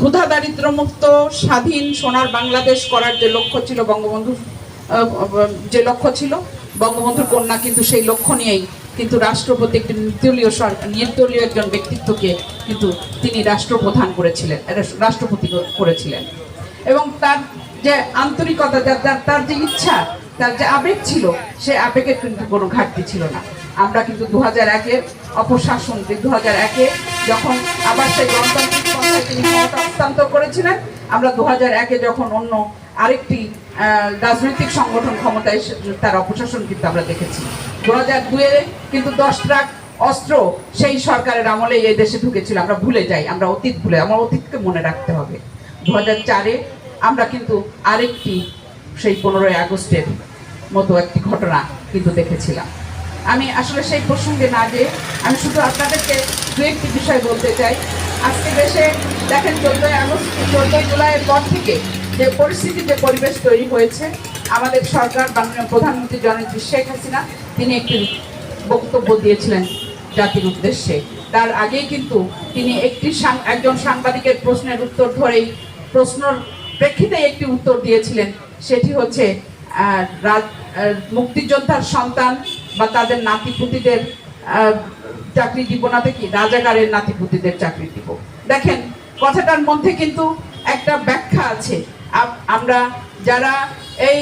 ক্ষুধা দারিদ্র্যমুক্ত স্বাধীন সোনার বাংলাদেশ করার যে লক্ষ্য ছিল বঙ্গবন্ধুর, যে লক্ষ্য ছিল বঙ্গবন্ধুর কন্যা কিন্তু সেই লক্ষ্য নিয়েই কিন্তু রাষ্ট্রপতি একটি নির্দলীয় একজন ব্যক্তিত্বকে কিন্তু তিনি রাষ্ট্রপ্রধান করেছিলেন, রাষ্ট্রপতি করেছিলেন। এবং তার যে আন্তরিকতা, তার যে ইচ্ছা, তার যে আবেগ ছিল, সে আবেগের কিন্তু কোনো ঘাটতি ছিল না। আমরা কিন্তু 2001-এর অপশাসন, 2001-এ যখন আবার সেই গণতান্ত্রিক পন্থায় তিনি ক্ষমতা হস্তান্তর করেছিলেন, আমরা 2001-এ যখন অন্য আরেকটি রাজনৈতিক সংগঠন ক্ষমতায় তার অপশাসন কিন্তু আমরা দেখেছি। 2002-এ কিন্তু 10 ট্রাক অস্ত্র সেই সরকারের আমলে এই দেশে ঢুকেছিল। আমরা ভুলে যাই, আমরা অতীত ভুলে, আমার অতীতকে মনে রাখতে হবে। 2004-এ আমরা কিন্তু আরেকটি সেই 15ই আগস্টের মতো একটি ঘটনা কিন্তু দেখেছিলাম। আমি আসলে সেই প্রসঙ্গে না যেয়ে আমি শুধু আপনাদেরকে দু একটি বিষয় বলতে চাই। আজকে দেশে দেখেন 14ই আগস্ট, 14ই জুলাইয়ের পর থেকে যে পরিস্থিতি, যে পরিবেশ তৈরি হয়েছে, আমাদের সরকার মাননীয় প্রধানমন্ত্রী জননেত্রী শেখ হাসিনা তিনি একটি বক্তব্য দিয়েছিলেন জাতির উদ্দেশ্যে। তার আগেই কিন্তু তিনি একজন সাংবাদিকের প্রশ্নের উত্তর ধরেই, প্রশ্নের প্রেক্ষিতে একটি উত্তর দিয়েছিলেন। সেটি হচ্ছে মুক্তিযোদ্ধার সন্তান বা তাদের নাতিপুতিদের চাকরি দিব না, কি রাজাকারের নাতিপুতিদের চাকরি দিব। দেখেন কথাটার মধ্যে কিন্তু একটা ব্যাখ্যা আছে। আমরা যারা এই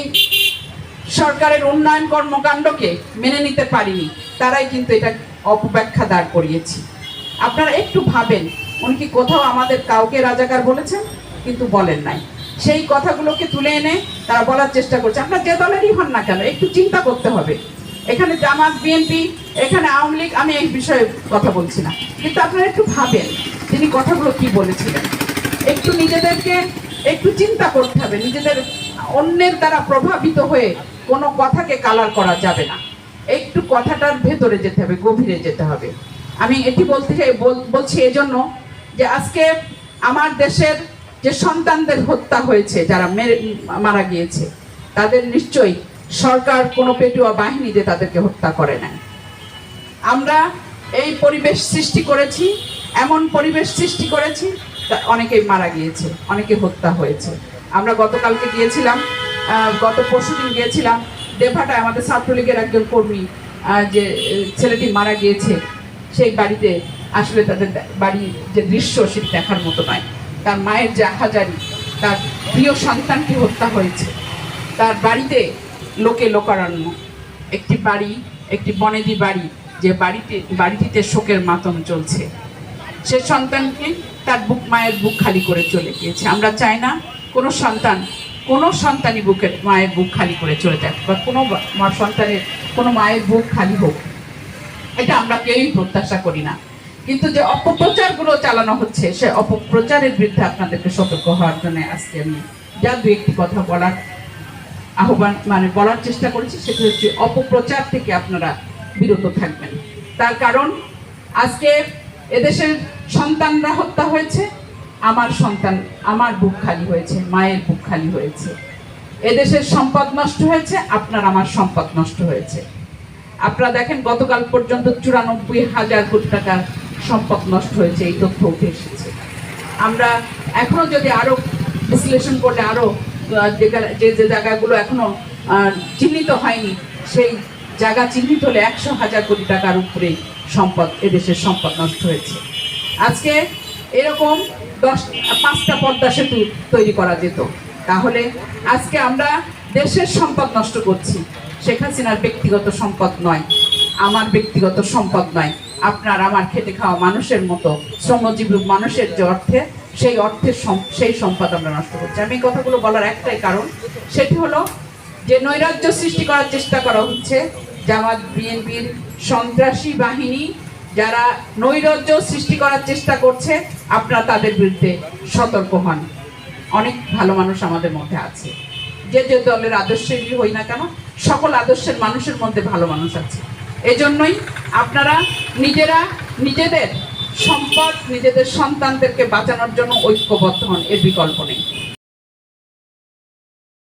সরকারের উন্নয়ন কর্মকাণ্ডকে মেনে নিতে পারিনি, তারাই কিন্তু এটা অপব্যাখ্যা দাঁড় করিয়েছি। আপনারা একটু ভাবেন, উনি কি কোথাও আমাদের কাউকে রাজাকার বলেছেন? কিন্তু বলেন নাই। সেই কথাগুলোকে তুলে এনে তারা বলার চেষ্টা করছে। আপনারা যে দলেরই হন না কেন, একটু চিন্তা করতে হবে। এখানে জামাত, বিএনপি, এখানে আওয়ামী লীগ, আমি এই বিষয়ে কথা বলছি না, কিন্তু আপনারা একটু ভাবেন তিনি কথাগুলো কি বলেছিলেন। একটু নিজেদেরকে একটু চিন্তা করতে হবে। নিজেদের অন্যের দ্বারা প্রভাবিত হয়ে কোনো কথাকে কালার করা যাবে না। একটু কথাটার ভেতরে যেতে হবে, গভীরে যেতে হবে। আমি এটি বলছি এজন্য যে আজকে আমার দেশের যে সন্তানদের হত্যা হয়েছে, যারা মারা গিয়েছে, তাদের নিশ্চয়ই সরকার কোনো পেটুয়া বাহিনী যে তাদেরকে হত্যা করে নাই। আমরা এই পরিবেশ সৃষ্টি করেছি, এমন পরিবেশ সৃষ্টি করেছি, অনেকেই মারা গিয়েছে, অনেকে হত্যা হয়েছে। আমরা গতকালকে গিয়েছিলাম, গত পরশুদিন গিয়েছিলাম দেবহাটায়, আমাদের ছাত্রলীগের একজন কর্মী যে ছেলেটি মারা গিয়েছে, সেই বাড়িতে আসলে তাদের বাড়ির যে দৃশ্য সেটি দেখার মতো নয়। তার মায়ের যে আহাজারি, তার প্রিয় সন্তানটি হত্যা হয়েছে, তার বাড়িতে লোকে লোকারণ্য, একটি বাড়ি, একটি বনেদি বাড়ি, যে বাড়িটিতে শোকের মাতম চলছে। সে সন্তানকে তার মায়ের বুক খালি করে চলে গিয়েছে। আমরা চাই না কোনো সন্তানই মায়ের বুক খালি করে চলে যাক, বা কোনো মায়ের বুক খালি হোক, এটা আমরা কেউই প্রত্যাশা করি না। কিন্তু যে অপপ্রচারগুলো চালানো হচ্ছে, সে অপপ্রচারের বিরুদ্ধে আপনাদেরকে সতর্ক হওয়ার জন্য আজকে আমি যা দু একটি কথা বলার বলার চেষ্টা করেছি, সেটা হচ্ছে অপপ্রচার থেকে আপনারা বিরত থাকবেন। তার কারণ আজকে এদেশের সন্তানরা হত্যা হয়েছে, আমার বুক খালি হয়েছে, মায়ের বুক খালি হয়েছে। এদেশের সম্পদ নষ্ট হয়েছে, আমার সম্পদ নষ্ট হয়েছে। আপনারা দেখেন গতকাল পর্যন্ত 94,000 কোটি টাকার সম্পদ নষ্ট হয়েছে, এই তথ্য উঠে এসেছে। আমরা এখনো যদি আরো বিশ্লেষণ করলে আরো যে জায়গাগুলো এখনো চিহ্নিত হয়নি, সেই জায়গা চিহ্নিত হলে 100,000 কোটি টাকার উপরে সম্পদ, এদেশের সম্পদ নষ্ট হয়েছে। আজকে এরকম 5টা পদ্মা সেতু তৈরি করা যেত, তাহলে আজকে আমরা দেশের সম্পদ নষ্ট করছি। শেখ হাসিনার ব্যক্তিগত সম্পদ নয়, আমার ব্যক্তিগত সম্পদ নয়, আপনার আমার খেটে খাওয়া মানুষের মতো শ্রমজীবী মানুষের যে সেই সম্পদ আমরা নষ্ট করছি। আমি এই কথাগুলো বলার একটাই কারণ, সেটি হলো যে নৈরাজ্য সৃষ্টি করার চেষ্টা করা হচ্ছে। জামাত, বিএনপির সন্ত্রাসী বাহিনী যারা নৈরাজ্য সৃষ্টি করার চেষ্টা করছে, আপনারা তাদের বিরুদ্ধে সতর্ক হন। অনেক ভালো মানুষ আমাদের মধ্যে আছে, যে দলের আদর্শেরই হই না কেন, সকল আদর্শের মানুষের মধ্যে ভালো মানুষ আছে। এজন্যই আপনারা নিজেদের সম্পদ, নিজেদের সন্তানদেরকে বাঁচানোর জন্য ঐক্যবদ্ধ হন, এর বিকল্প নেই।